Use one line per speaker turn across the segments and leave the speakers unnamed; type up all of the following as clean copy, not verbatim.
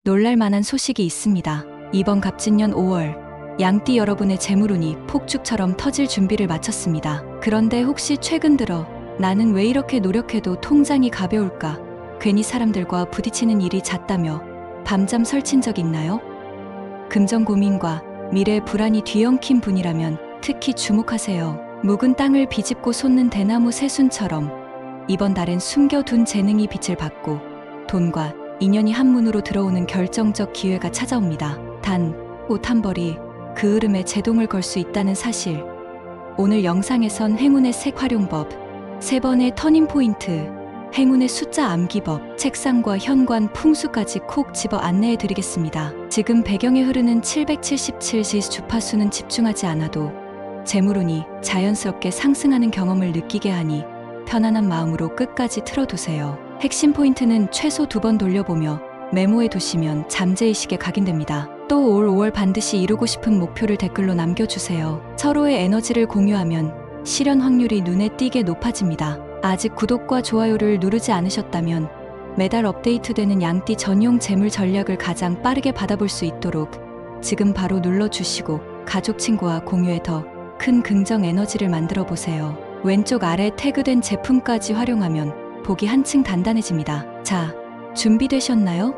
놀랄만한 소식이 있습니다. 이번 갑진년 5월 양띠 여러분의 재물운이 폭죽처럼 터질 준비를 마쳤습니다. 그런데 혹시 최근 들어 나는 왜 이렇게 노력해도 통장이 가벼울까? 괜히 사람들과 부딪히는 일이 잦다며 밤잠 설친 적 있나요? 금전 고민과 미래 불안이 뒤엉킨 분이라면 특히 주목하세요. 묵은 땅을 비집고 솟는 대나무 새순처럼 이번 달엔 숨겨둔 재능이 빛을 받고 돈과 인연이 한문으로 들어오는 결정적 기회가 찾아옵니다. 단, 옷 한 벌이 그 흐름에 제동을 걸 수 있다는 사실. 오늘 영상에선 행운의 색 활용법, 3번의 터닝포인트, 행운의 숫자 암기법, 책상과 현관 풍수까지 콕 집어 안내해 드리겠습니다. 지금 배경에 흐르는 777지 주파수는 집중하지 않아도 재물운이 자연스럽게 상승하는 경험을 느끼게 하니 편안한 마음으로 끝까지 틀어두세요. 핵심 포인트는 최소 2번 돌려보며 메모해 두시면 잠재의식에 각인됩니다. 또 올 5월 반드시 이루고 싶은 목표를 댓글로 남겨주세요. 서로의 에너지를 공유하면 실현 확률이 눈에 띄게 높아집니다. 아직 구독과 좋아요를 누르지 않으셨다면 매달 업데이트되는 양띠 전용 재물 전략을 가장 빠르게 받아볼 수 있도록 지금 바로 눌러주시고 가족 친구와 공유해 더 큰 긍정 에너지를 만들어 보세요. 왼쪽 아래 태그된 제품까지 활용하면 복이 한층 단단해집니다. 자, 준비되셨나요?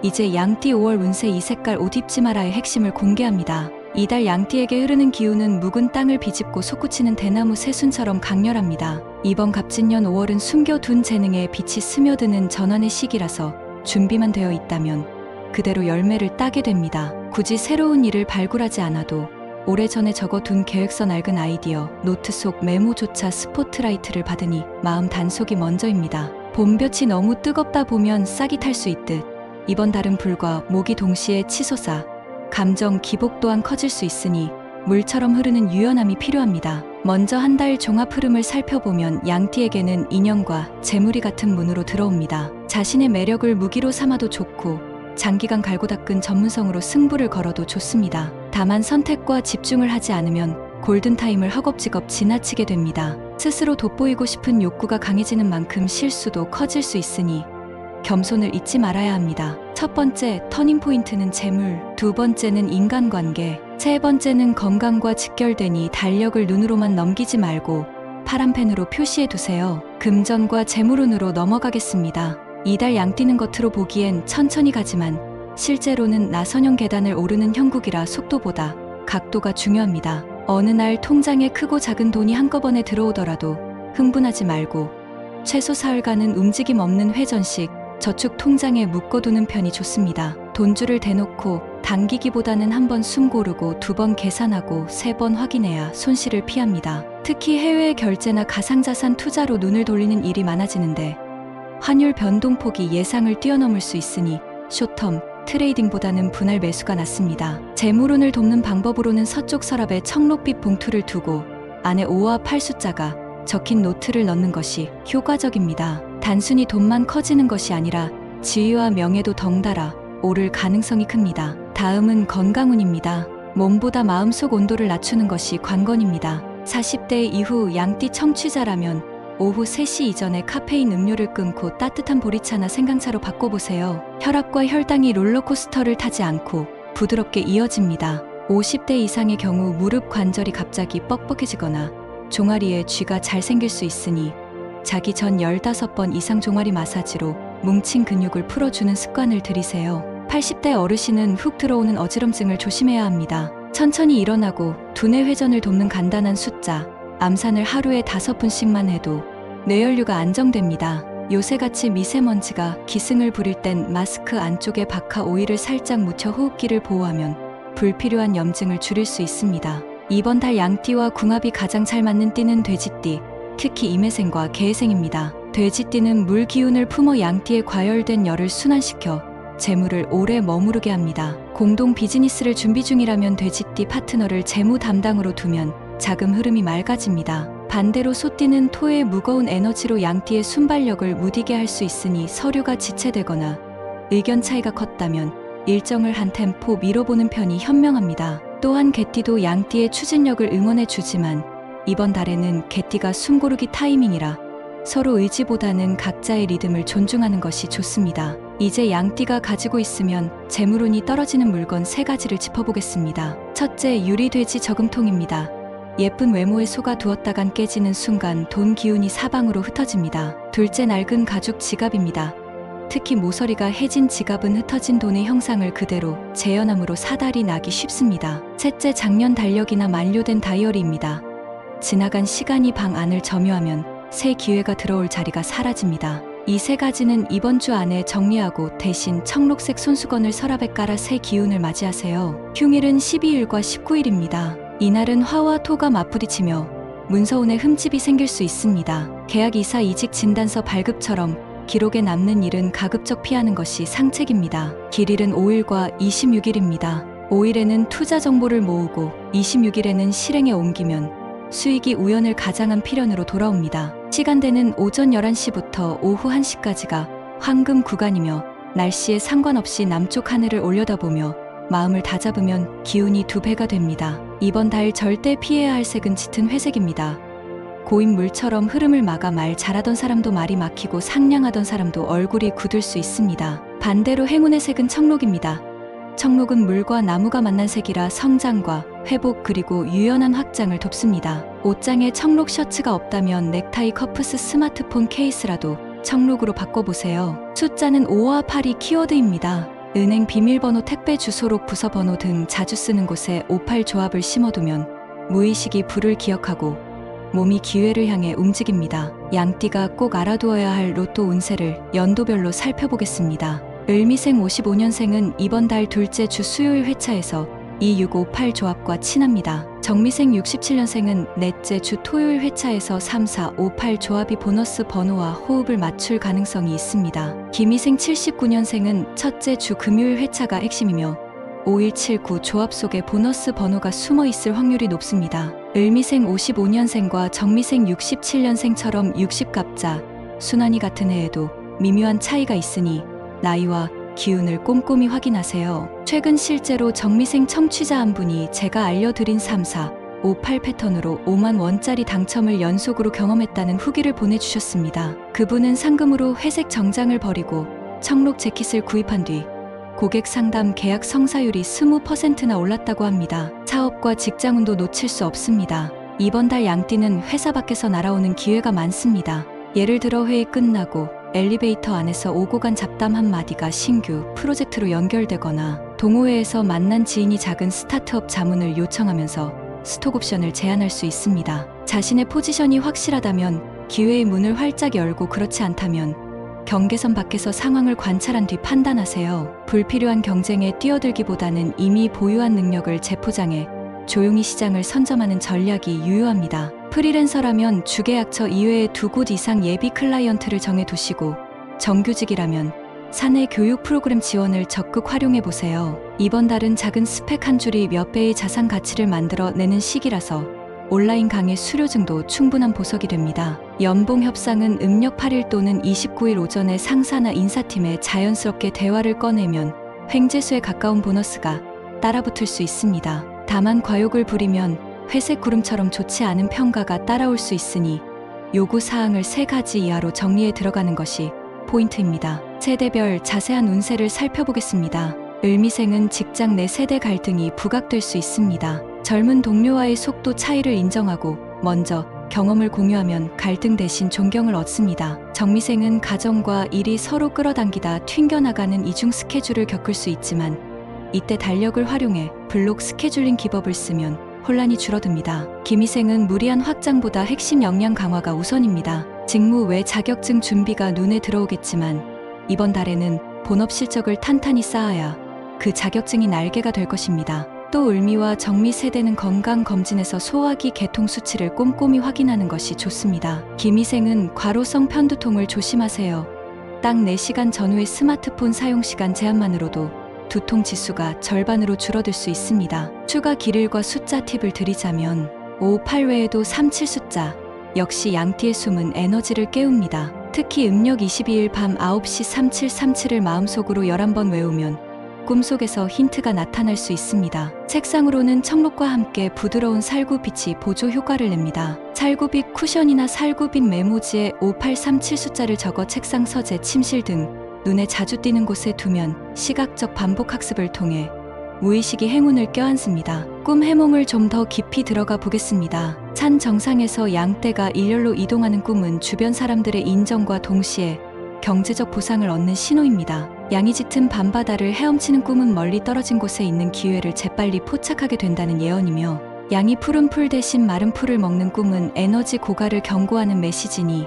이제 양띠 5월 운세 이 색깔 옷 입지 마라의 핵심을 공개합니다. 이달 양띠에게 흐르는 기운은 묵은 땅을 비집고 솟구치는 대나무 새순처럼 강렬합니다. 이번 갑진년 5월은 숨겨둔 재능에 빛이 스며드는 전환의 시기라서 준비만 되어 있다면 그대로 열매를 따게 됩니다. 굳이 새로운 일을 발굴하지 않아도 오래전에 적어둔 계획서 낡은 아이디어, 노트 속 메모조차 스포트라이트를 받으니 마음 단속이 먼저입니다. 봄볕이 너무 뜨겁다 보면 싹이 탈 수 있듯 이번 달은 불과 목이 동시에 치솟아 감정 기복 또한 커질 수 있으니 물처럼 흐르는 유연함이 필요합니다. 먼저 한 달 종합 흐름을 살펴보면 양띠에게는 인연과 재물이 같은 문으로 들어옵니다. 자신의 매력을 무기로 삼아도 좋고 장기간 갈고 닦은 전문성으로 승부를 걸어도 좋습니다. 다만 선택과 집중을 하지 않으면 골든타임을 허겁지겁 지나치게 됩니다. 스스로 돋보이고 싶은 욕구가 강해지는 만큼 실수도 커질 수 있으니 겸손을 잊지 말아야 합니다. 첫 번째 터닝포인트는 재물, 두 번째는 인간관계, 세 번째는 건강과 직결되니 달력을 눈으로만 넘기지 말고 파란 펜으로 표시해 두세요. 금전과 재물운으로 넘어가겠습니다. 이달 양띠는 겉으로 보기엔 천천히 가지만 실제로는 나선형 계단을 오르는 형국이라 속도보다 각도가 중요합니다. 어느 날 통장에 크고 작은 돈이 한꺼번에 들어오더라도 흥분하지 말고 최소 사흘간은 움직임 없는 회전식 저축 통장에 묶어두는 편이 좋습니다. 돈줄을 대놓고 당기기보다는 한 번 숨 고르고 2번 계산하고 3번 확인해야 손실을 피합니다. 특히 해외 결제나 가상자산 투자로 눈을 돌리는 일이 많아지는데 환율 변동폭이 예상을 뛰어넘을 수 있으니 숏텀 트레이딩보다는 분할 매수가 낫습니다. 재물운을 돕는 방법으로는 서쪽 서랍에 청록빛 봉투를 두고 안에 5와 8 숫자가 적힌 노트를 넣는 것이 효과적입니다. 단순히 돈만 커지는 것이 아니라 지위와 명예도 덩달아 오를 가능성이 큽니다. 다음은 건강운입니다. 몸보다 마음속 온도를 낮추는 것이 관건입니다. 40대 이후 양띠 청취자라면 오후 3시 이전에 카페인 음료를 끊고 따뜻한 보리차나 생강차로 바꿔보세요. 혈압과 혈당이 롤러코스터를 타지 않고 부드럽게 이어집니다. 50대 이상의 경우 무릎 관절이 갑자기 뻑뻑해지거나 종아리에 쥐가 잘 생길 수 있으니 자기 전 15번 이상 종아리 마사지로 뭉친 근육을 풀어주는 습관을 들이세요. 80대 어르신은 훅 들어오는 어지럼증을 조심해야 합니다. 천천히 일어나고 두뇌 회전을 돕는 간단한 숫자, 암산을 하루에 5분씩만 해도 뇌혈류가 안정됩니다. 요새같이 미세먼지가 기승을 부릴 땐 마스크 안쪽에 박하 오일을 살짝 묻혀 호흡기를 보호하면 불필요한 염증을 줄일 수 있습니다. 이번 달 양띠와 궁합이 가장 잘 맞는 띠는 돼지띠, 특히 임해생과 개해생입니다. 돼지띠는 물 기운을 품어 양띠의 과열된 열을 순환시켜 재물을 오래 머무르게 합니다. 공동 비즈니스를 준비 중이라면 돼지띠 파트너를 재무 담당으로 두면 자금 흐름이 맑아집니다. 반대로 소띠는 토의 무거운 에너지로 양띠의 순발력을 무디게 할 수 있으니 서류가 지체되거나 의견 차이가 컸다면 일정을 한 템포 밀어보는 편이 현명합니다. 또한 개띠도 양띠의 추진력을 응원해주지만 이번 달에는 개띠가 숨고르기 타이밍이라 서로 의지보다는 각자의 리듬을 존중하는 것이 좋습니다. 이제 양띠가 가지고 있으면 재물운이 떨어지는 물건 3가지를 짚어보겠습니다. 첫째, 유리돼지 저금통입니다. 예쁜 외모에 속아 두었다간 깨지는 순간 돈 기운이 사방으로 흩어집니다. 둘째, 낡은 가죽 지갑입니다. 특히 모서리가 해진 지갑은 흩어진 돈의 형상을 그대로 재현함으로 사달이 나기 쉽습니다. 셋째, 작년 달력이나 만료된 다이어리입니다. 지나간 시간이 방 안을 점유하면 새 기회가 들어올 자리가 사라집니다. 이 3가지는 이번 주 안에 정리하고 대신 청록색 손수건을 서랍에 깔아 새 기운을 맞이하세요. 휴일은 12일과 19일입니다. 이날은 화와 토가 맞부딪히며 문서운에 흠집이 생길 수 있습니다. 계약, 이사, 이직, 진단서 발급처럼 기록에 남는 일은 가급적 피하는 것이 상책입니다. 길일은 5일과 26일입니다. 5일에는 투자 정보를 모으고 26일에는 실행에 옮기면 수익이 우연을 가장한 필연으로 돌아옵니다. 시간대는 오전 11시부터 오후 1시까지가 황금 구간이며 날씨에 상관없이 남쪽 하늘을 올려다보며 마음을 다잡으면 기운이 2배가 됩니다. 이번 달 절대 피해야 할 색은 짙은 회색입니다. 고인 물처럼 흐름을 막아 말 잘하던 사람도 말이 막히고 상냥하던 사람도 얼굴이 굳을 수 있습니다. 반대로 행운의 색은 청록입니다. 청록은 물과 나무가 만난 색이라 성장과 회복 그리고 유연한 확장을 돕습니다. 옷장에 청록 셔츠가 없다면 넥타이, 커프스, 스마트폰 케이스라도 청록으로 바꿔보세요. 숫자는 5와 8이 키워드입니다. 은행 비밀번호, 택배 주소록, 부서 번호 등 자주 쓰는 곳에 58 조합을 심어두면 무의식이 불을 기억하고 몸이 기회를 향해 움직입니다. 양띠가 꼭 알아두어야 할 로또 운세를 연도별로 살펴보겠습니다. 을미생 55년생은 이번 달 둘째 주 수요일 회차에서 2658 조합과 친합니다. 정미생 67년생은 넷째 주 토요일 회차에서 3458 조합이 보너스 번호와 호흡을 맞출 가능성이 있습니다. 기미생 79년생은 첫째 주 금요일 회차가 핵심이며 5179 조합 속에 보너스 번호가 숨어 있을 확률이 높습니다. 을미생 55년생과 정미생 67년생처럼 60갑자, 순환이 같은 해에도 미묘한 차이가 있으니 나이와 기운을 꼼꼼히 확인하세요. 최근 실제로 정미생 청취자 한 분이 제가 알려드린 3458 패턴으로 5만 원짜리 당첨을 연속으로 경험했다는 후기를 보내주셨습니다. 그분은 상금으로 회색 정장을 버리고 청록 재킷을 구입한 뒤 고객 상담 계약 성사율이 20%나 올랐다고 합니다. 사업과 직장운도 놓칠 수 없습니다. 이번 달 양띠는 회사 밖에서 날아오는 기회가 많습니다. 예를 들어 회의 끝나고 엘리베이터 안에서 오고 간 잡담 한마디가 신규 프로젝트로 연결되거나 동호회에서 만난 지인이 작은 스타트업 자문을 요청하면서 스톡옵션을 제안할 수 있습니다. 자신의 포지션이 확실하다면 기회의 문을 활짝 열고 그렇지 않다면 경계선 밖에서 상황을 관찰한 뒤 판단하세요. 불필요한 경쟁에 뛰어들기보다는 이미 보유한 능력을 재포장해 조용히 시장을 선점하는 전략이 유효합니다. 프리랜서라면 주계약처 이외에 2곳 이상 예비 클라이언트를 정해두시고 정규직이라면 사내 교육 프로그램 지원을 적극 활용해보세요. 이번 달은 작은 스펙 한 줄이 몇 배의 자산 가치를 만들어내는 시기라서 온라인 강의 수료증도 충분한 보석이 됩니다. 연봉 협상은 음력 8일 또는 29일 오전에 상사나 인사팀에 자연스럽게 대화를 꺼내면 횡재수에 가까운 보너스가 따라붙을 수 있습니다. 다만 과욕을 부리면 회색 구름처럼 좋지 않은 평가가 따라올 수 있으니 요구사항을 3가지 이하로 정리해 들어가는 것이 포인트입니다. 세대별 자세한 운세를 살펴보겠습니다. 을미생은 직장 내 세대 갈등이 부각될 수 있습니다. 젊은 동료와의 속도 차이를 인정하고 먼저 경험을 공유하면 갈등 대신 존경을 얻습니다. 정미생은 가정과 일이 서로 끌어당기다 튕겨나가는 이중 스케줄을 겪을 수 있지만 이때 달력을 활용해 블록 스케줄링 기법을 쓰면 혼란이 줄어듭니다. 기미생은 무리한 확장보다 핵심 역량 강화가 우선입니다. 직무 외 자격증 준비가 눈에 들어오겠지만 이번 달에는 본업 실적을 탄탄히 쌓아야 그 자격증이 날개가 될 것입니다. 또 을미와 정미 세대는 건강검진에서 소화기 개통 수치를 꼼꼼히 확인하는 것이 좋습니다. 기미생은 과로성 편두통을 조심하세요. 딱 4시간 전후의 스마트폰 사용시간 제한만으로도 두통 지수가 절반으로 줄어들 수 있습니다. 추가 길일과 숫자 팁을 드리자면 5, 8 외에도 3, 7 숫자 역시 양띠의 숨은 에너지를 깨웁니다. 특히 음력 22일 밤 9시 3737을 마음속으로 11번 외우면 꿈속에서 힌트가 나타날 수 있습니다. 책상으로는 청록과 함께 부드러운 살구빛이 보조 효과를 냅니다. 살구빛 쿠션이나 살구빛 메모지에 5837 숫자를 적어 책상, 서재, 침실 등 눈에 자주 띄는 곳에 두면 시각적 반복 학습을 통해 무의식이 행운을 껴안습니다. 꿈 해몽을 좀 더 깊이 들어가 보겠습니다. 산 정상에서 양떼가 일렬로 이동하는 꿈은 주변 사람들의 인정과 동시에 경제적 보상을 얻는 신호입니다. 양이 짙은 밤바다를 헤엄치는 꿈은 멀리 떨어진 곳에 있는 기회를 재빨리 포착하게 된다는 예언이며, 양이 푸른 풀 대신 마른 풀을 먹는 꿈은 에너지 고갈을 경고하는 메시지니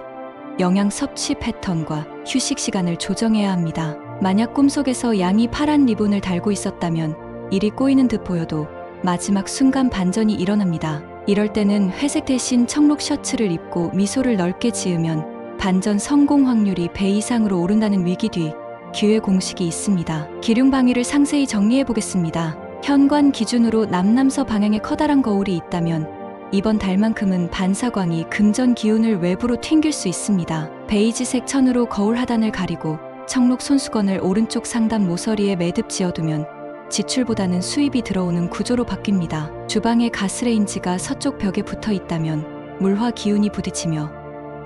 영양 섭취 패턴과 휴식 시간을 조정해야 합니다. 만약 꿈속에서 양이 파란 리본을 달고 있었다면 일이 꼬이는 듯 보여도 마지막 순간 반전이 일어납니다. 이럴 때는 회색 대신 청록 셔츠를 입고 미소를 넓게 지으면 반전 성공 확률이 배 이상으로 오른다는 위기 뒤 기회 공식이 있습니다. 기륭방위를 상세히 정리해 보겠습니다. 현관 기준으로 남남서 방향에 커다란 거울이 있다면 이번 달만큼은 반사광이 금전 기운을 외부로 튕길 수 있습니다. 베이지색 천으로 거울 하단을 가리고 청록 손수건을 오른쪽 상단 모서리에 매듭 지어두면 지출보다는 수입이 들어오는 구조로 바뀝니다. 주방에 가스레인지가 서쪽 벽에 붙어 있다면 물화 기운이 부딪히며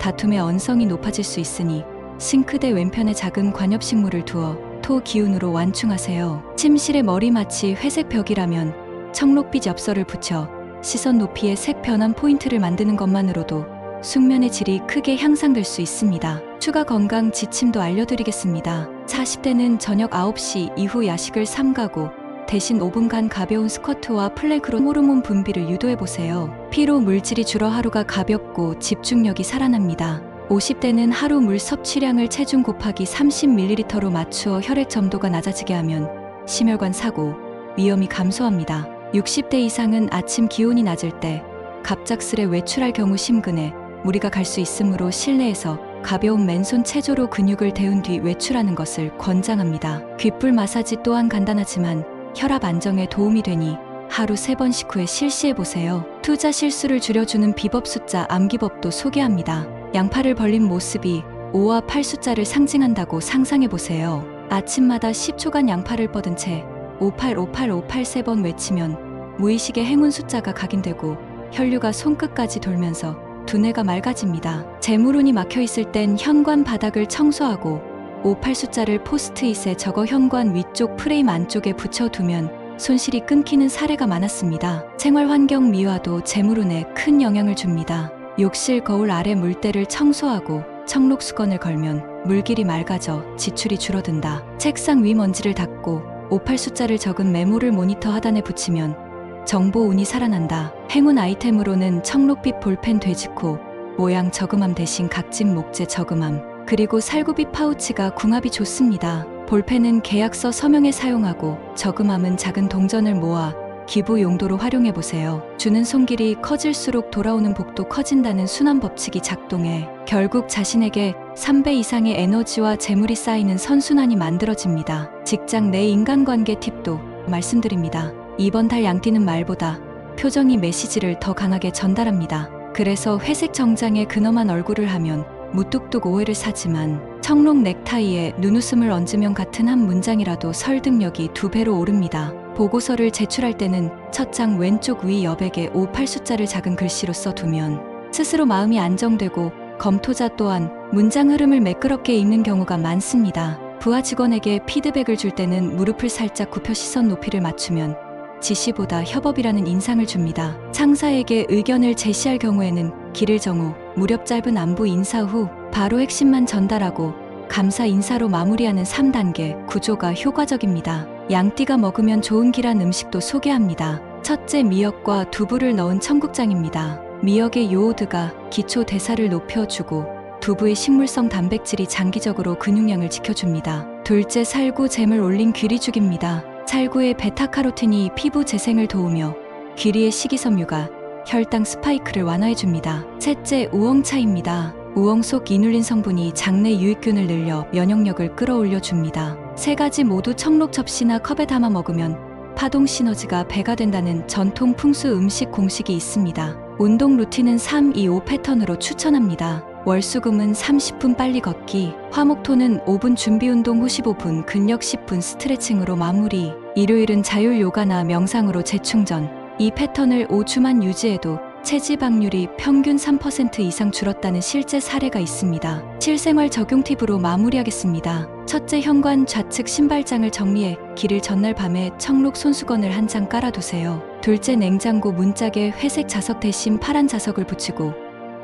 다툼의 언성이 높아질 수 있으니 싱크대 왼편에 작은 관엽식물을 두어 토 기운으로 완충하세요. 침실의 머리맡이 회색 벽이라면 청록빛 엽서를 붙여 시선 높이의 색 변환 포인트를 만드는 것만으로도 숙면의 질이 크게 향상될 수 있습니다. 추가 건강 지침도 알려드리겠습니다. 40대는 저녁 9시 이후 야식을 삼가고 대신 5분간 가벼운 스쿼트와 플랭크로 호르몬 분비를 유도해보세요. 피로 물질이 줄어 하루가 가볍고 집중력이 살아납니다. 50대는 하루 물 섭취량을 체중 곱하기 30ml로 맞추어 혈액 점도가 낮아지게 하면 심혈관 사고 위험이 감소합니다. 60대 이상은 아침 기온이 낮을 때 갑작스레 외출할 경우 심근에 무리가 갈 수 있으므로 실내에서 가벼운 맨손 체조로 근육을 데운 뒤 외출하는 것을 권장합니다. 귓불 마사지 또한 간단하지만 혈압 안정에 도움이 되니 하루 3번씩 후에 실시해보세요. 투자 실수를 줄여주는 비법 숫자 암기법도 소개합니다. 양팔을 벌린 모습이 5와 8 숫자를 상징한다고 상상해보세요. 아침마다 10초간 양팔을 뻗은 채 585858 3번 외치면 무의식의 행운 숫자가 각인되고 혈류가 손끝까지 돌면서 두뇌가 맑아집니다. 재물운이 막혀있을 땐 현관 바닥을 청소하고 58 숫자를 포스트잇에 적어 현관 위쪽 프레임 안쪽에 붙여두면 손실이 끊기는 사례가 많았습니다. 생활 환경 미화도 재물운에 큰 영향을 줍니다. 욕실 거울 아래 물때를 청소하고 청록 수건을 걸면 물길이 맑아져 지출이 줄어든다. 책상 위 먼지를 닦고 58 숫자를 적은 메모를 모니터 하단에 붙이면 정보 운이 살아난다. 행운 아이템으로는 청록빛 볼펜 되지코, 모양 저금함 대신 각진 목재 저금함, 그리고 살구빛 파우치가 궁합이 좋습니다. 볼펜은 계약서 서명에 사용하고 저금함은 작은 동전을 모아 기부 용도로 활용해보세요. 주는 손길이 커질수록 돌아오는 복도 커진다는 순환 법칙이 작동해 결국 자신에게 3배 이상의 에너지와 재물이 쌓이는 선순환이 만들어집니다. 직장 내 인간관계 팁도 말씀드립니다. 이번 달 양띠는 말보다 표정이 메시지를 더 강하게 전달합니다. 그래서 회색 정장에 근엄한 얼굴을 하면 무뚝뚝 오해를 사지만 청록 넥타이에 눈웃음을 얹으면 같은 한 문장이라도 설득력이 2배로 오릅니다. 보고서를 제출할 때는 첫 장 왼쪽 위 여백에 58 숫자를 작은 글씨로 써두면 스스로 마음이 안정되고 검토자 또한 문장 흐름을 매끄럽게 읽는 경우가 많습니다. 부하 직원에게 피드백을 줄 때는 무릎을 살짝 굽혀 시선 높이를 맞추면 지시보다 협업이라는 인상을 줍니다. 상사에게 의견을 제시할 경우에는 길을 정후 무렵 짧은 안부 인사 후 바로 핵심만 전달하고 감사 인사로 마무리하는 3단계 구조가 효과적입니다. 양띠가 먹으면 좋은 기란 음식도 소개합니다. 첫째, 미역과 두부를 넣은 청국장입니다. 미역의 요오드가 기초 대사를 높여주고 두부의 식물성 단백질이 장기적으로 근육량을 지켜줍니다. 둘째, 살구 잼을 올린 귀리죽입니다. 살구의 베타카로틴이 피부 재생을 도우며 귀리의 식이섬유가 혈당 스파이크를 완화해줍니다. 셋째, 우엉차입니다. 우엉 속 이눌린 성분이 장내 유익균을 늘려 면역력을 끌어올려줍니다. 3가지 모두 청록 접시나 컵에 담아 먹으면 파동 시너지가 배가 된다는 전통 풍수 음식 공식이 있습니다. 운동 루틴은 3-2-5 패턴으로 추천합니다. 월수금은 30분 빨리 걷기, 화목토는 5분 준비운동 후 15분, 근력 10분 스트레칭으로 마무리, 일요일은 자율 요가나 명상으로 재충전. 이 패턴을 5주만 유지해도 체지방률이 평균 3% 이상 줄었다는 실제 사례가 있습니다. 실생활 적용 팁으로 마무리하겠습니다. 첫째, 현관 좌측 신발장을 정리해 길을 전날 밤에 청록 손수건을 한 장 깔아두세요. 둘째, 냉장고 문짝에 회색 자석 대신 파란 자석을 붙이고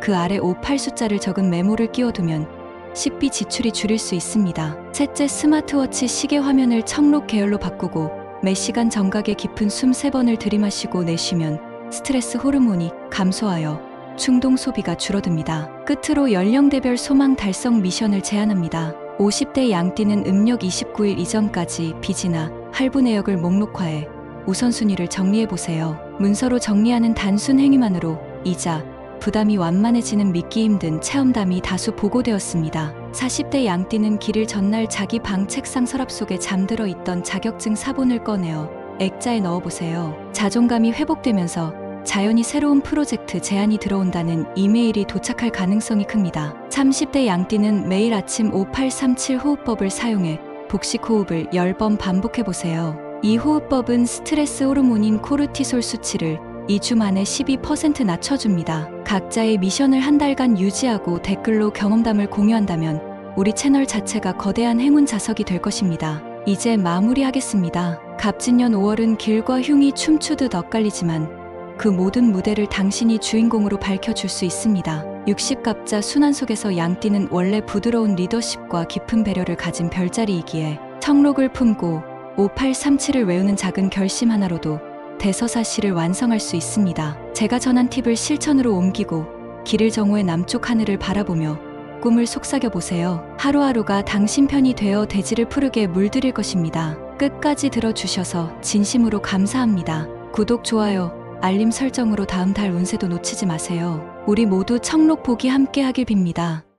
그 아래 58 숫자를 적은 메모를 끼워두면 식비 지출이 줄일 수 있습니다. 셋째, 스마트워치 시계 화면을 청록 계열로 바꾸고 매 시간 정각에 깊은 숨 3번을 들이마시고 내쉬면 스트레스 호르몬이 감소하여 충동 소비가 줄어듭니다. 끝으로 연령대별 소망 달성 미션을 제안합니다. 50대 양띠는 음력 29일 이전까지 빚이나 할부 내역을 목록화해 우선순위를 정리해보세요. 문서로 정리하는 단순 행위만으로 이자, 부담이 완만해지는 믿기 힘든 체험담이 다수 보고되었습니다. 40대 양띠는 길을 전날 자기 방 책상 서랍 속에 잠들어 있던 자격증 사본을 꺼내어 액자에 넣어보세요. 자존감이 회복되면서 자연히 새로운 프로젝트 제안이 들어온다는 이메일이 도착할 가능성이 큽니다. 30대 양띠는 매일 아침 5837 호흡법을 사용해 복식 호흡을 10번 반복해보세요. 이 호흡법은 스트레스 호르몬인 코르티솔 수치를 2주 만에 12% 낮춰줍니다. 각자의 미션을 한 달간 유지하고 댓글로 경험담을 공유한다면 우리 채널 자체가 거대한 행운 자석이 될 것입니다. 이제 마무리하겠습니다. 갑진년 5월은 길과 흉이 춤추듯 엇갈리지만 그 모든 무대를 당신이 주인공으로 밝혀줄 수 있습니다. 60갑자 순환 속에서 양띠는 원래 부드러운 리더십과 깊은 배려를 가진 별자리이기에 청록을 품고 5837을 외우는 작은 결심 하나로도 대서사시를 완성할 수 있습니다. 제가 전한 팁을 실천으로 옮기고 길을 정오의 남쪽 하늘을 바라보며 꿈을 속삭여보세요. 하루하루가 당신 편이 되어 대지를 푸르게 물들일 것입니다. 끝까지 들어주셔서 진심으로 감사합니다. 구독, 좋아요, 알림 설정으로 다음 달 운세도 놓치지 마세요. 우리 모두 청록 복이 함께 하길 빕니다.